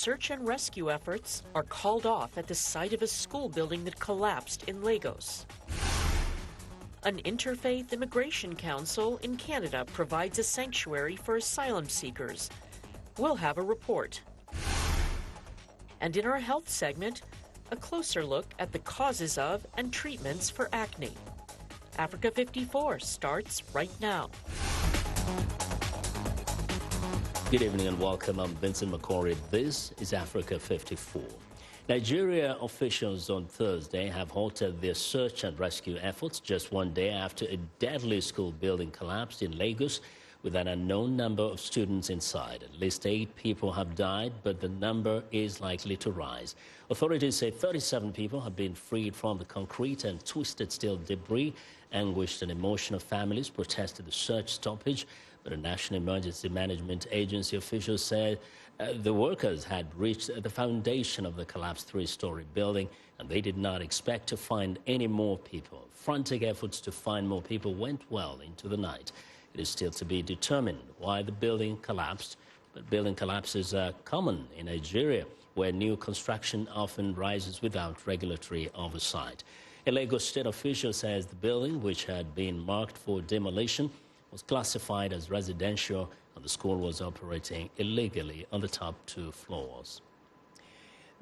search and rescue efforts are called off at the site of a school building that collapsed in Lagos. An interfaith immigration council in Canada provides a sanctuary for asylum seekers. We'll have a report. And in our health segment, a closer look at the causes of and treatments for acne. Africa 54 starts right now. Good evening and welcome. I'm Vincent McCory. This is Africa 54. Nigeria officials on Thursday have halted their search and rescue efforts just one day after a deadly school building collapsed in Lagos with an unknown number of students inside. At least 8 people have died, but the number is likely to rise. Authorities say 37 people have been freed from the concrete and twisted steel debris. Anguished and emotional families protested the search stoppage, but a National Emergency Management Agency official said the workers had reached the foundation of the collapsed 3-story building and they did not expect to find any more people. Frantic efforts to find more people went well into the night. It is still to be determined why the building collapsed, but building collapses are common in Nigeria, where new construction often rises without regulatory oversight. A Lagos state official says the building, which had been marked for demolition, was classified as residential and the school was operating illegally on the top 2 floors.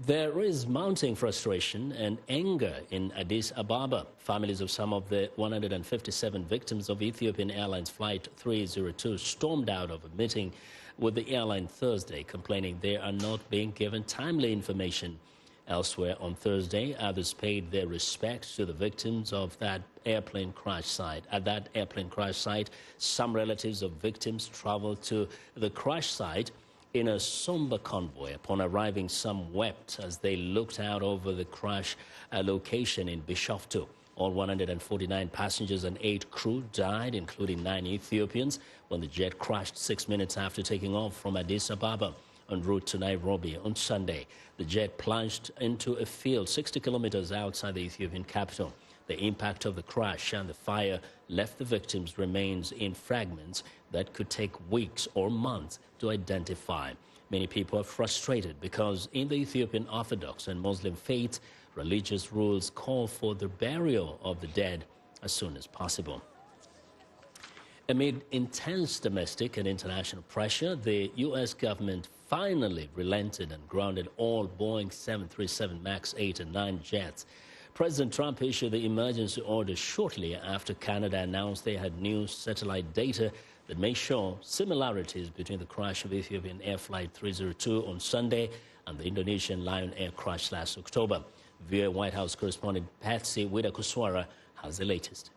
There is mounting frustration and anger in Addis Ababa. Families of some of the 157 victims of Ethiopian Airlines Flight 302 stormed out of a meeting with the airline Thursday, complaining they are not being given timely information. Elsewhere on Thursday, others paid their respects to the victims of that airplane crash site. At that airplane crash site, some relatives of victims traveled to the crash site in a somber convoy. Upon arriving, some wept as they looked out over the crash location in Bishoftu. All 149 passengers and 8 crew died, including 9 Ethiopians, when the jet crashed 6 minutes after taking off from Addis Ababa en route to Nairobi on Sunday. The jet plunged into a field 60 kilometers outside the Ethiopian capital. The impact of the crash and the fire left the victims' remains in fragments that could take weeks or months to identify. Many people are frustrated because in the Ethiopian Orthodox and Muslim faiths, religious rules call for the burial of the dead as soon as possible. Amid intense domestic and international pressure, the U.S. government finally relented and grounded all Boeing 737 MAX 8 and 9 jets. President Trump issued the emergency order shortly after Canada announced they had new satellite data that may show similarities between the crash of Ethiopian Air Flight 302 on Sunday and the Indonesian Lion Air crash last October. VOA White House correspondent Patsy Widakuswara has the latest.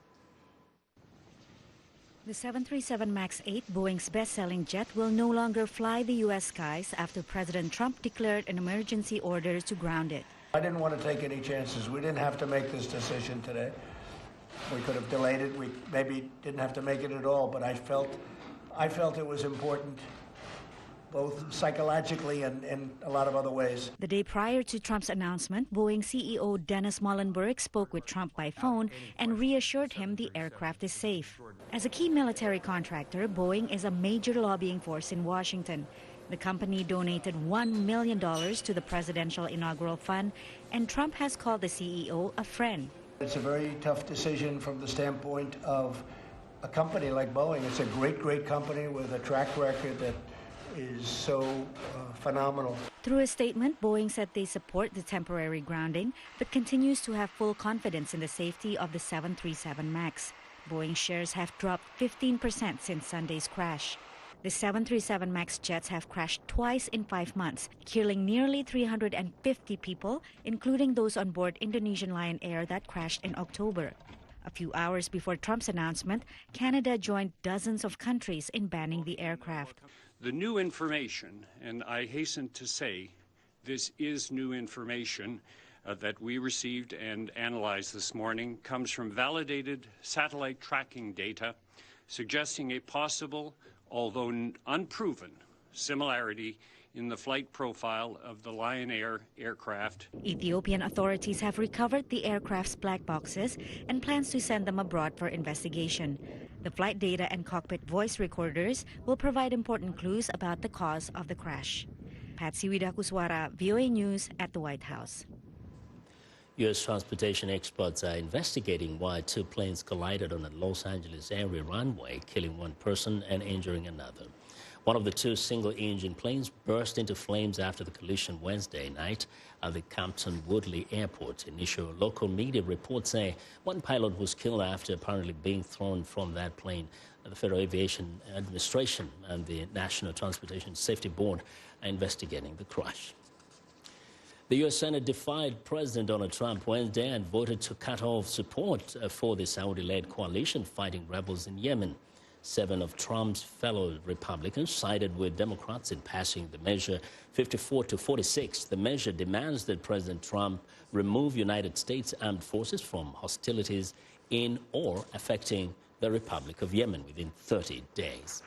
The 737 MAX 8, Boeing's best-selling jet, will no longer fly the U.S. skies after President Trump declared an emergency order to ground it. I didn't want to take any chances. We didn't have to make this decision today. We could have delayed it. We maybe didn't have to make it at all, but I felt it was important, both psychologically and in a lot of other ways. The day prior to Trump's announcement, Boeing CEO Dennis Muilenburg spoke with Trump by phone and reassured him the aircraft is safe. As a key military contractor, Boeing is a major lobbying force in Washington. The company donated $1 million to the presidential inaugural fund, and Trump has called the CEO a friend. It's a very tough decision from the standpoint of a company like Boeing. It's a great, great company with a track record that is so phenomenal. Through a statement, Boeing said they support the temporary grounding, but continues to have full confidence in the safety of the 737 MAX. Boeing shares have dropped 15% since Sunday's crash. The 737 MAX jets have crashed twice in 5 months, killing nearly 350 people, including those on board Indonesian Lion Air that crashed in October. A few hours before Trump's announcement, Canada joined dozens of countries in banning the aircraft. The new information, and I hasten to say this is new information that we received and analyzed this morning, comes from validated satellite tracking data suggesting a possible, although unproven, similarity in the flight profile of the Lion Air aircraft. Ethiopian authorities have recovered the aircraft's black boxes and plans to send them abroad for investigation. The flight data and cockpit voice recorders will provide important clues about the cause of the crash. Patsy Widakuswara, VOA News at the White House. U.S. transportation experts are investigating why two planes collided on a Los Angeles area runway, killing one person and injuring another. One of the two single-engine planes burst into flames after the collision Wednesday night at the Compton Woodley Airport. Initial local media reports say one pilot was killed after apparently being thrown from that plane. The Federal Aviation Administration and the National Transportation Safety Board are investigating the crash. The U.S. Senate defied President Donald Trump Wednesday and voted to cut off support for the Saudi-led coalition fighting rebels in Yemen. 7 of Trump's fellow Republicans sided with Democrats in passing the measure 54-46. The measure demands that President Trump remove United States armed forces from hostilities in or affecting the Republic of Yemen within 30 days.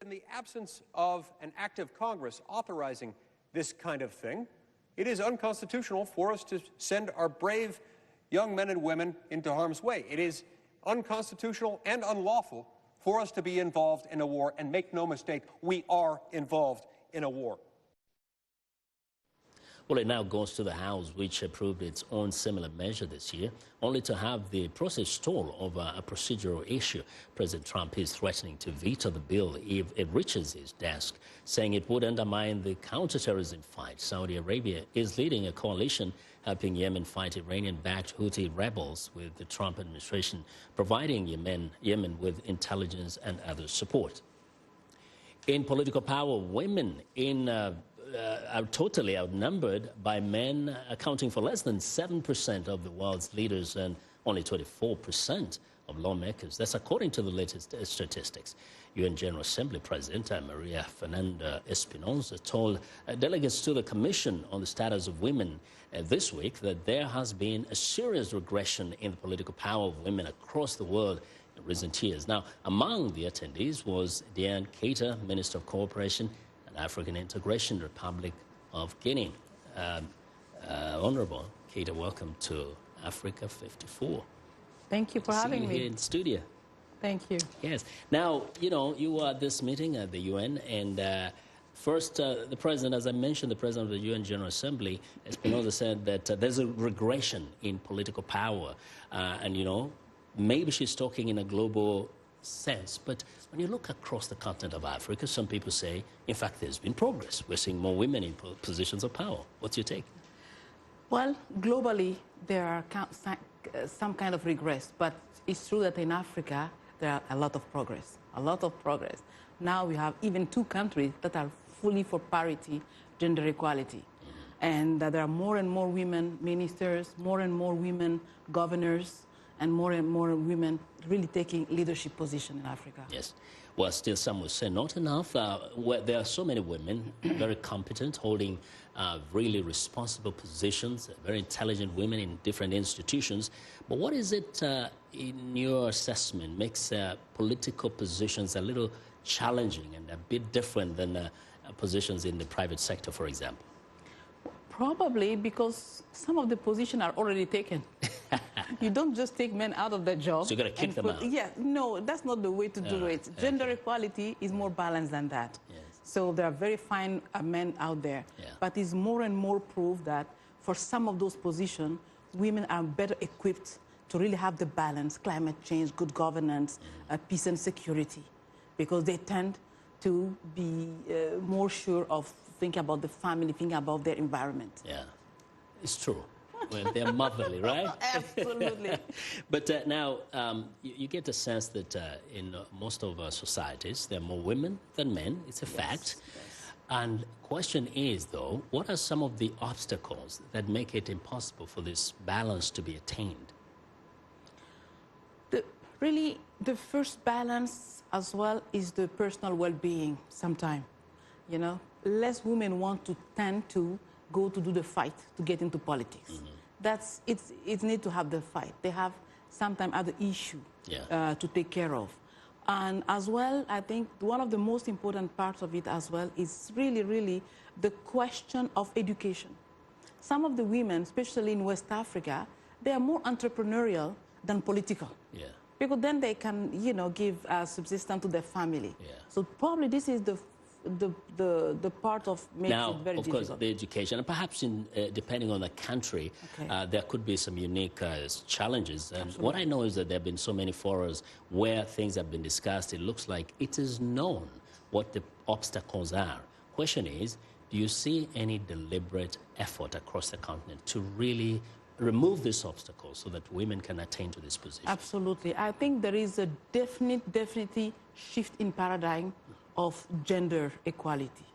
In the absence of an act of Congress authorizing this kind of thing, it is unconstitutional for us to send our brave young men and women into harm's way. It is unconstitutional and unlawful for us to be involved in a war, and make no mistake, we are involved in a war. Well, it now goes to the House, which approved its own similar measure this year, only to have the process stall over a procedural issue. President Trump is threatening to veto the bill if it reaches his desk, saying it would undermine the counterterrorism fight. Saudi Arabia is leading a coalition helping Yemen fight Iranian-backed Houthi rebels, with the Trump administration providing Yemen with intelligence and other support. In political power, women are totally outnumbered by men, accounting for less than 7% of the world's leaders and only 24% of lawmakers. That's according to the latest statistics. UN General Assembly President Maria Fernanda Espinosa told delegates to the Commission on the Status of Women this week that there has been a serious regression in the political power of women across the world in recent years. Now, among the attendees was Diane Keita, Minister of Cooperation and African Integration, Republic of Guinea. Honorable Keita, welcome to Africa 54. Thank you for having me here in the studio. Thank you. Yes. Now, you were at this meeting at the UN, and first, the president, as I mentioned, the president of the UN General Assembly, Espinosa, said that there's a regression in political power, and maybe she's talking in a global sense, but when you look across the continent of Africa, some people say, in fact, there's been progress. We're seeing more women in positions of power. What's your take? Well, globally, there are some kind of regress, but it's true that in Africa, there are a lot of progress, Now we have even 2 countries that are fully for parity, gender equality. And there are more and more women ministers, more and more women governors, and more women really taking leadership position in Africa. Yes. Well, still some will say not enough. Where there are so many women, very competent, holding really responsible positions, very intelligent women in different institutions. But what is it, in your assessment, makes political positions a little challenging and a bit different than positions in the private sector, for example? Probably because some of the positions are already taken. You don't just take men out of their job. So you got to kick them out. Yeah, no, that's not the way to do it. Gender equality is more balanced than that. Yes. So there are very fine men out there. Yeah. But it's more and more proof that for some of those positions, women are better equipped to really have the balance, climate change, good governance, peace and security, because they tend to be more sure of thinking about the family, thinking about their environment. Yeah, it's true. Well, they're motherly, right? Absolutely. But now you get the sense that in most of our societies, there are more women than men. It's a fact. Yes. And the question is, though, what are some of the obstacles that make it impossible for this balance to be attained? Really, the first balance as well is the personal well-being sometimes. Less women want to tend to go to do the fight to get into politics. It's need to have the fight. They have sometimes other issue to take care of. And as well, I think one of the most important parts of it as well is really the question of education. Some of the women, especially in West Africa, they are more entrepreneurial than political. Yeah. Because then they can, give subsistence to their family. Yeah. So probably this is the the part of makes Now, it very of difficult. course, the education, and perhaps depending on the country, Okay. there could be some unique challenges. And what I know is that there have been so many forums where things have been discussed. It looks like it is known what the obstacles are. Question is, do you see any deliberate effort across the continent to really remove these obstacles so that women can attain to this position? Absolutely. I think there is a definitely shift in paradigm of gender equality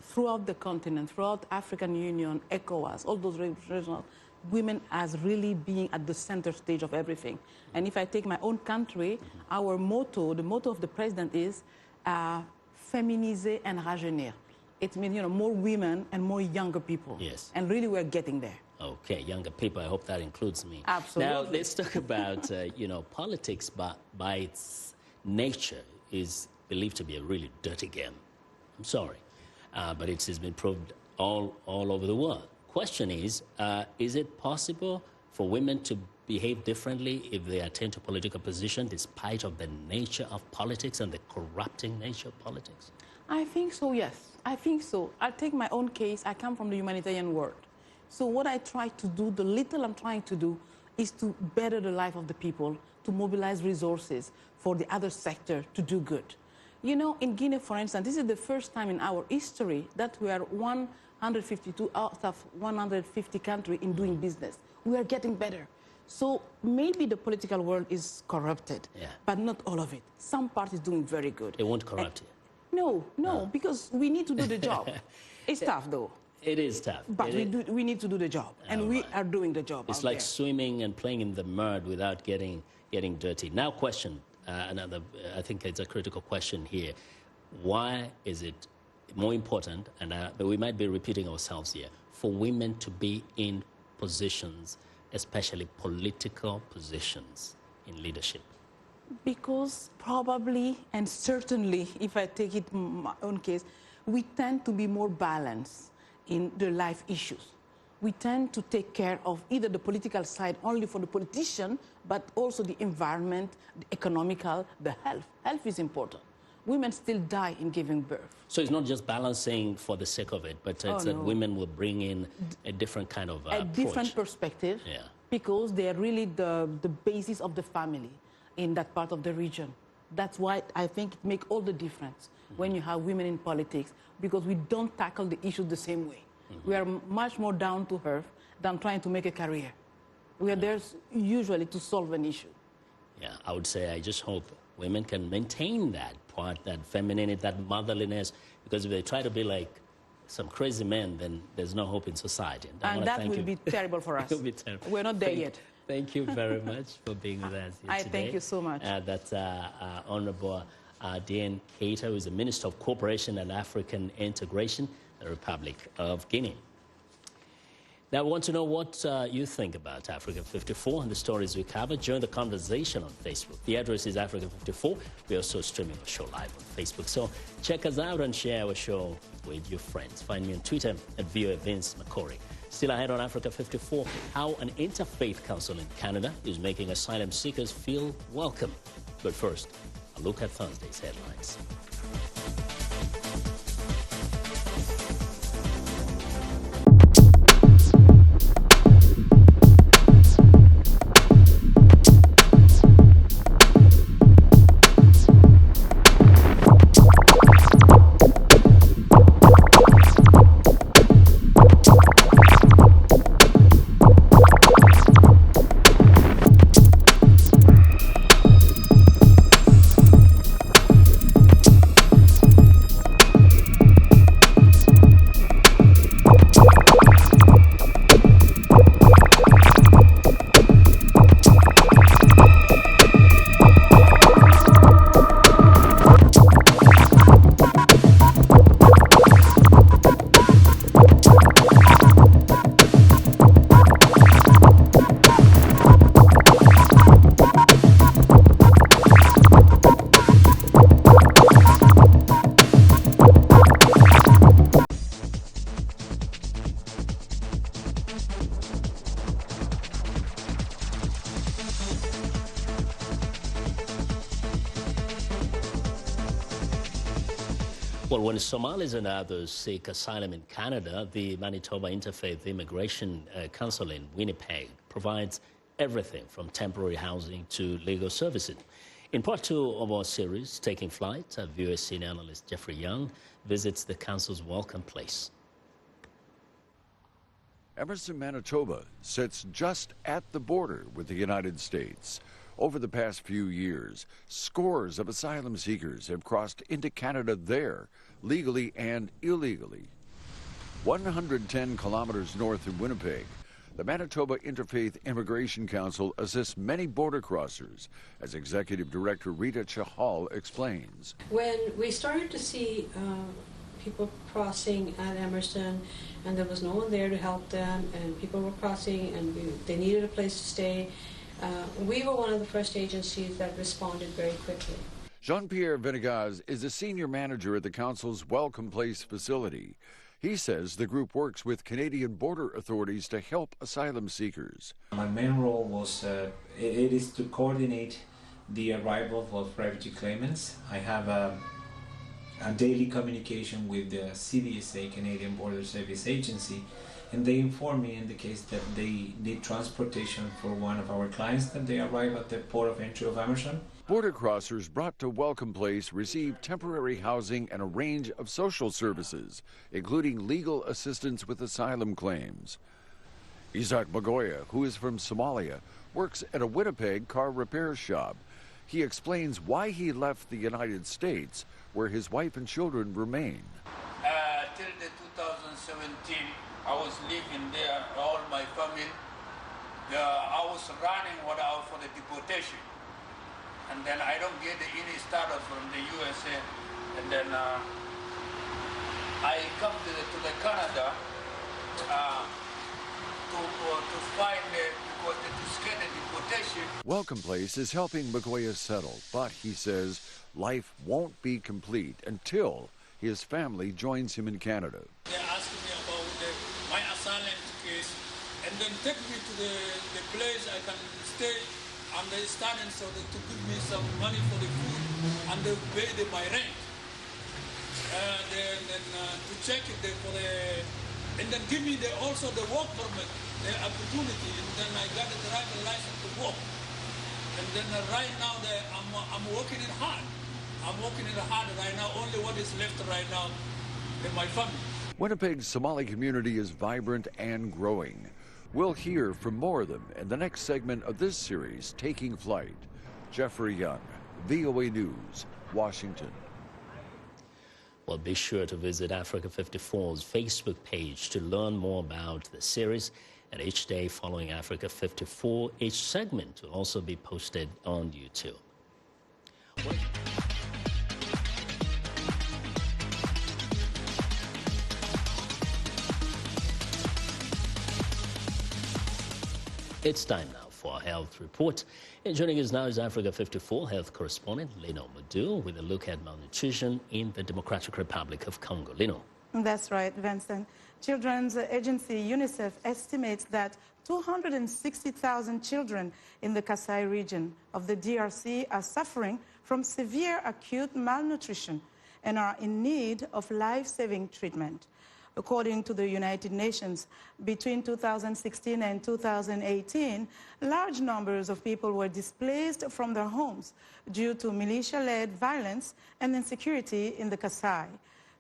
throughout the continent, throughout African Union, ECOWAS, all those regional, women as really being at the center stage of everything. And if I take my own country, our motto, the motto of the president is féminiser and rajeunir. It means, more women and more younger people. Yes. And really we're getting there. Okay, younger people, I hope that includes me. Absolutely. Now, let's talk about, politics by its nature is believed to be a really dirty game. I'm sorry, but it has been proved all over the world. Question is it possible for women to behave differently if they attain to political position despite of the nature of politics and the corrupting nature of politics? I think so, yes. I think so. I'll take my own case. I come from the humanitarian world. So what I try to do, the little I'm trying to do, is to better the life of the people, to mobilize resources for the other sector to do good. In Guinea, for instance, this is the first time in our history that we are 152 out of 150 countries in doing business. We are getting better. So maybe the political world is corrupted, but not all of it. Some part is doing very good. It won't corrupt you. No, because we need to do the job. It's tough, though. It is tough. But we need to do the job, and we are doing the job. It's like swimming and playing in the mud without getting dirty. Now, question, another, I think it's a critical question here. Why is it more important, and we might be repeating ourselves here, for women to be in positions, especially political positions in leadership? Because probably, and certainly, if I take it in my own case, we tend to be more balanced in the life issues. We tend to take care of either the political side only for the politician, but also the environment, the economical, the health. Health is important. Women still die in giving birth. So it's not just balancing for the sake of it, but it's that women will bring in a different kind of approach. Different perspective, because they are really the basis of the family in that part of the region. That's why I think it makes all the difference when you have women in politics, because we don't tackle the issues the same way. We are much more down to earth than trying to make a career. We are there usually to solve an issue. Yeah, I would say I just hope women can maintain that part, that femininity, that motherliness, because if they try to be like some crazy men, then there's no hope in society. And that will be terrible for us. It will be terrible. We're not there yet. Thank you very much for being with us here today. Thank you so much. That's Honorable Diane Keita, who is the Minister of Cooperation and African Integration, the Republic of Guinea. Now, we want to know what you think about Africa 54 and the stories we cover. Join the conversation on Facebook. The address is Africa 54. We're also streaming our show live on Facebook. So check us out and share our show with your friends. Find me on Twitter at VOA Vince McCory. Still ahead on Africa 54, how an interfaith council in Canada is making asylum seekers feel welcome. But first, a look at Thursday's headlines. When Somalis and others seek asylum in Canada, the Manitoba Interfaith Immigration Council in Winnipeg provides everything from temporary housing to legal services. In part 2 of our series, Taking Flight, viewer senior analyst Jeffrey Young visits the council's welcome place. Emerson, Manitoba sits just at the border with the United States. Over the past few years, scores of asylum seekers have crossed into Canada there, legally and illegally. 110 kilometers north of Winnipeg, the Manitoba Interfaith Immigration Council assists many border crossers, as Executive Director Rita Chahal explains. When we started to see people crossing at Emerson, and there was no one there to help them, and people were crossing, and they needed a place to stay, we were one of the first agencies that responded very quickly. Jean-Pierre Venegas is a senior manager at the Council's Welcome Place facility. He says the group works with Canadian border authorities to help asylum seekers. My main role was it is to coordinate the arrival of refugee claimants. I have a daily communication with the CBSA, Canadian Border Service Agency, and they inform me in the case that they need transportation for one of our clients, that they arrive at the port of entry of Emerson. Border crossers brought to Welcome Place receive temporary housing and a range of social services, including legal assistance with asylum claims. Isaac Magoya, who is from Somalia, works at a Winnipeg car repair shop. He explains why he left the United States, where his wife and children remain. Till the 2017, I was living there, all my family. I was running out for the deportation. And then I don't get any status from the USA. And then I come to the Canada to find because to scan the deportation. Welcome Place is helping Magoya settle, but he says life won't be complete until his family joins him in Canada. They asked me about my asylum case, and then take me to the place I can stay. And they started so to give me some money for the food, and they pay my rent. Then to check it for and then give me also the work permit, the opportunity, and then I got a driving license to work. And then right now I'm working it hard. I'm working it hard right now. Only what is left right now in my family. Winnipeg's Somali community is vibrant and growing. We'll hear from more of them in the next segment of this series, Taking Flight. Jeffrey Young, VOA News, Washington. Well, be sure to visit Africa 54's Facebook page to learn more about the series. And each day following Africa 54, each segment will also be posted on YouTube. It's time now for our health report. And joining us now is Africa 54 health correspondent Lino Madu with a look at malnutrition in the Democratic Republic of Congo. Lino. That's right, Vincent. Children's agency UNICEF estimates that 260,000 children in the Kasai region of the DRC are suffering from severe acute malnutrition and are in need of life-saving treatment. According to the United Nations, between 2016 and 2018, large numbers of people were displaced from their homes due to militia-led violence and insecurity in the Kasai,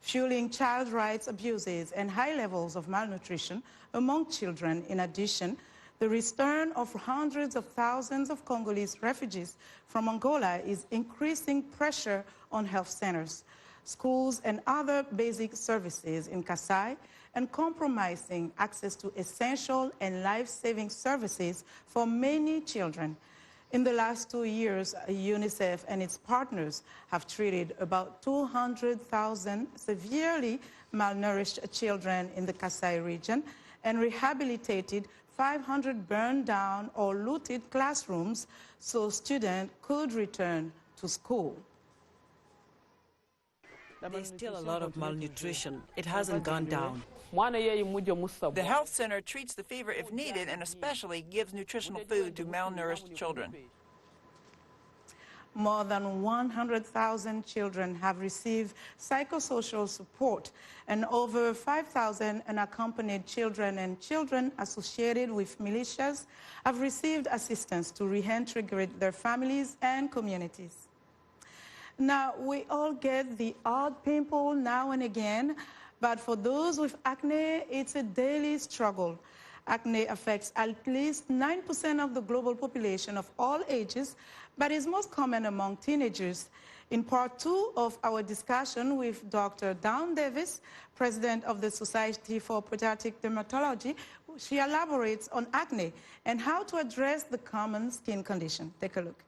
fueling child rights abuses and high levels of malnutrition among children. In addition, the return of hundreds of thousands of Congolese refugees from Angola is increasing pressure on health centers, schools, and other basic services in Kasai, and compromising access to essential and life-saving services for many children. In the last 2 years, UNICEF and its partners have treated about 200,000 severely malnourished children in the Kasai region and rehabilitated 500 burned down or looted classrooms so students could return to school. There's still a lot of malnutrition. It hasn't gone down. The health center treats the fever if needed and especially gives nutritional food to malnourished children. more than 100,000 children have received psychosocial support, and over 5,000 unaccompanied children and children associated with militias have received assistance to reintegrate their families and communities. Now, we all get the odd pimple now and again, but for those with acne, it's a daily struggle. Acne affects at least 9% of the global population of all ages, but is most common among teenagers. In part 2 of our discussion with Dr. Dawn Davis, president of the Society for Pediatric Dermatology, she elaborates on acne and how to address the common skin condition. Take a look.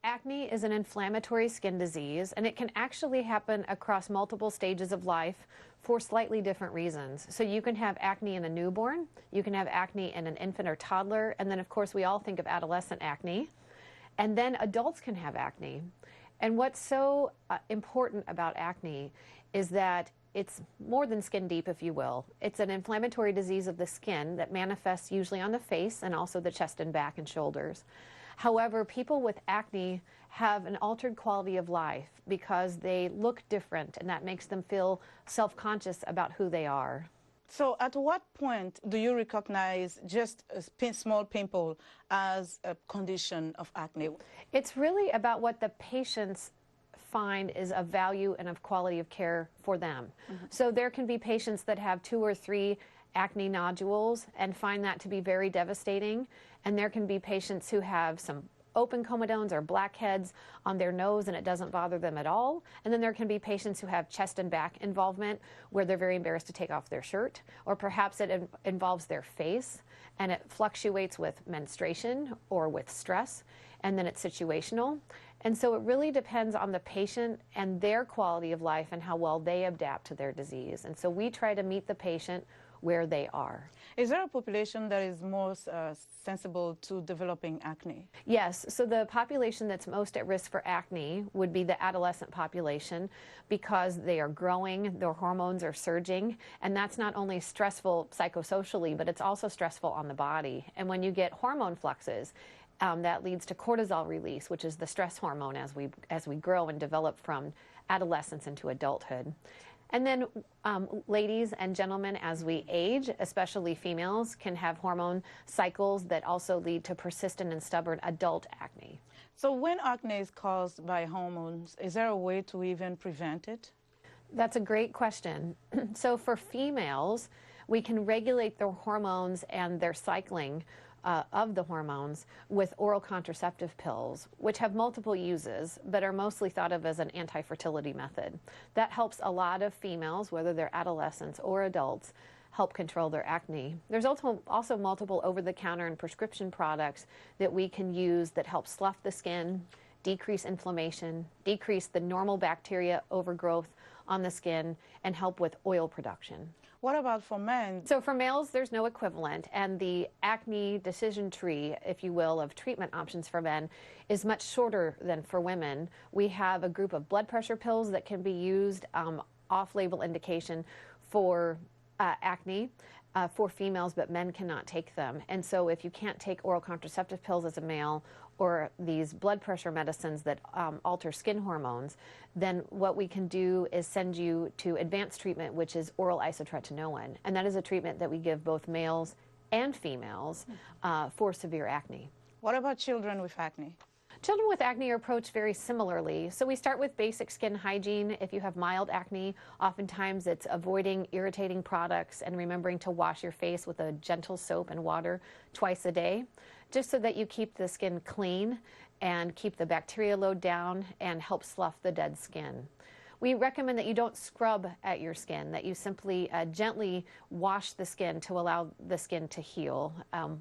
Acne is an inflammatory skin disease, and it can actually happen across multiple stages of life for slightly different reasons. So you can have acne in a newborn, you can have acne in an infant or toddler, and then of course we all think of adolescent acne. And then adults can have acne. And what's so important about acne is that it's more than skin deep, if you will. It's an inflammatory disease of the skin that manifests usually on the face and also the chest and back and shoulders. However, people with acne have an altered quality of life because they look different, and that makes them feel self-conscious about who they are. So at what point do you recognize just a small pimple as a condition of acne? It's really about what the patients find is of value and of quality of care for them. So there can be patients that have 2 or 3 acne nodules and find that to be very devastating. And there can be patients who have some open comedones or blackheads on their nose and it doesn't bother them at all. And then there can be patients who have chest and back involvement where they're very embarrassed to take off their shirt, or perhaps it involves their face and it fluctuates with menstruation or with stress, and then it's situational. And so it really depends on the patient and their quality of life and how well they adapt to their disease. And so we try to meet the patient where they are. Is there a population that is most sensible to developing acne? Yes, so the population that's most at risk for acne would be the adolescent population because they are growing, their hormones are surging, and that's not only stressful psychosocially, but it's also stressful on the body. And when you get hormone fluxes, that leads to cortisol release, which is the stress hormone as we grow and develop from adolescence into adulthood. And then ladies and gentlemen, as we age, especially females, can have hormone cycles that also lead to persistent and stubborn adult acne. So when acne is caused by hormones, is there a way to even prevent it? That's a great question. So for females, we can regulate their hormones and their cycling of the hormones with oral contraceptive pills, which have multiple uses, but are mostly thought of as an anti-fertility method. That helps a lot of females, whether they're adolescents or adults, help control their acne. There's also multiple over-the-counter and prescription products that we can use that help slough the skin, decrease inflammation, decrease the normal bacteria overgrowth on the skin, and help with oil production. What about for men? So for males, there's no equivalent, and the acne decision tree, if you will, of treatment options for men is much shorter than for women. We have a group of blood pressure pills that can be used off-label indication for acne for females, but men cannot take them. And so if you can't take oral contraceptive pills as a male, or these blood pressure medicines that alter skin hormones, then what we can do is send you to advanced treatment, which is oral isotretinoin. And that is a treatment that we give both males and females for severe acne. What about children with acne? Children with acne are approached very similarly. So we start with basic skin hygiene. If you have mild acne, oftentimes it's avoiding irritating products and remembering to wash your face with a gentle soap and water twice a day, just so that you keep the skin clean and keep the bacteria load down and help slough the dead skin. We recommend that you don't scrub at your skin, that you simply gently wash the skin to allow the skin to heal.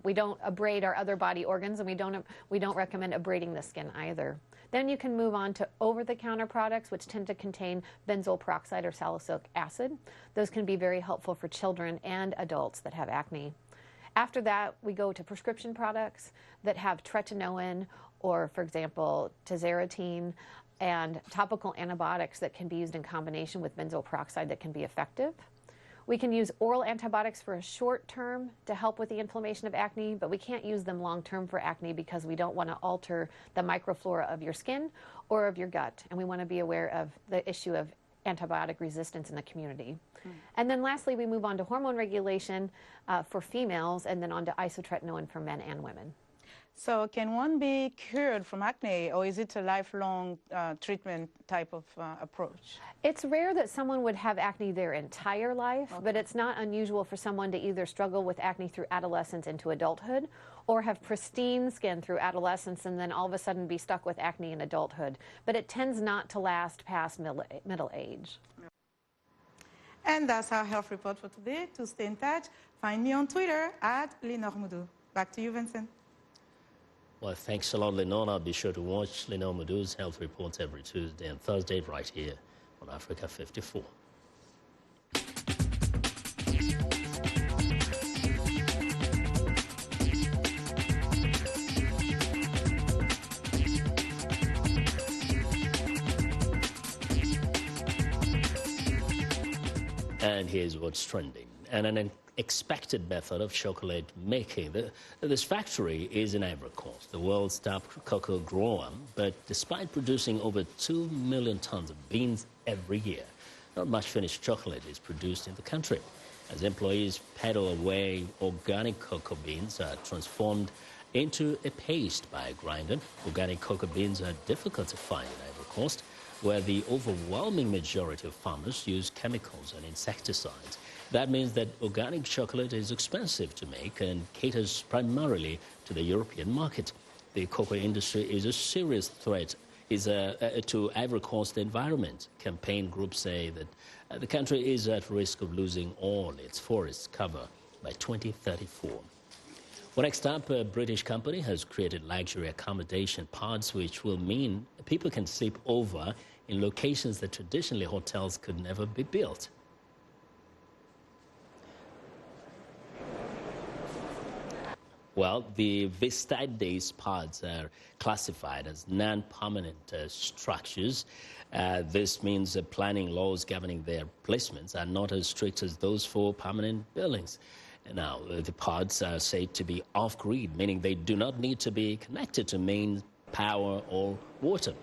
We don't abrade our other body organs, and we don't recommend abrading the skin either. Then you can move on to over-the-counter products, which tend to contain benzoyl peroxide or salicylic acid. Those can be very helpful for children and adults that have acne. After that, we go to prescription products that have tretinoin or, for example, tazarotene, and topical antibiotics that can be used in combination with benzoyl peroxide that can be effective. We can use oral antibiotics for a short term to help with the inflammation of acne, but we can't use them long term for acne because we don't want to alter the microflora of your skin or of your gut. And we want to be aware of the issue of antibiotic resistance in the community. And then lastly, we move on to hormone regulation for females and then on to isotretinoin for men and women. So can one be cured from acne, or is it a lifelong treatment type of approach? It's rare that someone would have acne their entire life, but it's not unusual for someone to either struggle with acne through adolescence into adulthood or have pristine skin through adolescence and then all of a sudden be stuck with acne in adulthood. But it tends not to last past middle age. And that's our health report for today. To stay in touch, find me on Twitter @LenorMoudou. Back to you, Vincent. Well, thanks a lot, Lenore. I'll be sure to watch Lenore Moudou's health reports every Tuesday and Thursday right here on Africa 54. And here's what's trending. And an expected method of chocolate making. This factory is in Ivory Coast, the world's top cocoa grower, but despite producing over 2 million tons of beans every year, not much finished chocolate is produced in the country. As employees peddle away, organic cocoa beans are transformed into a paste by a grinder. Organic cocoa beans are difficult to find in Ivory Coast, where the overwhelming majority of farmers use chemicals and insecticides. That means that organic chocolate is expensive to make and caters primarily to the European market. The cocoa industry is a serious threat to Ivory Coast environment. Campaign groups say that the country is at risk of losing all its forest cover by 2034. Well, next up, a British company has created luxury accommodation pods, which will mean people can sleep over in locations that traditionally hotels could never be built. Well, the Vistides pods are classified as non-permanent structures. This means that planning laws governing their placements are not as strict as those for permanent buildings. Now, the pods are said to be off-grid, meaning they do not need to be connected to main power or water.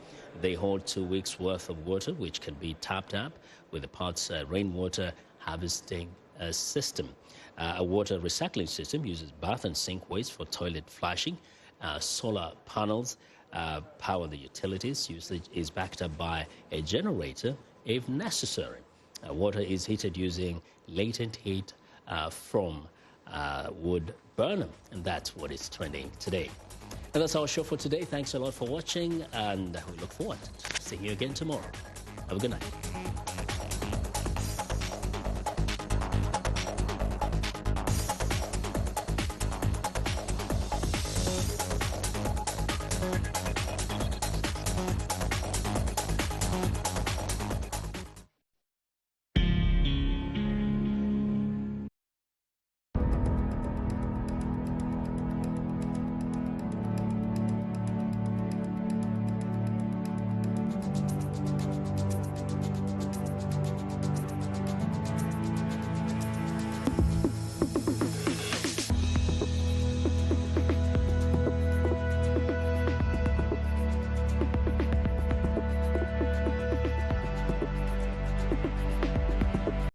They hold 2 weeks' worth of water, which can be topped up with the pod's rainwater harvesting system. A water recycling system uses bath and sink waste for toilet flushing. Solar panels power the utilities. Usage is backed up by a generator if necessary. Water is heated using latent heat from wood burner, and that's what is trending today. And that's our show for today. Thanks a lot for watching, and we look forward to seeing you again tomorrow. Have a good night.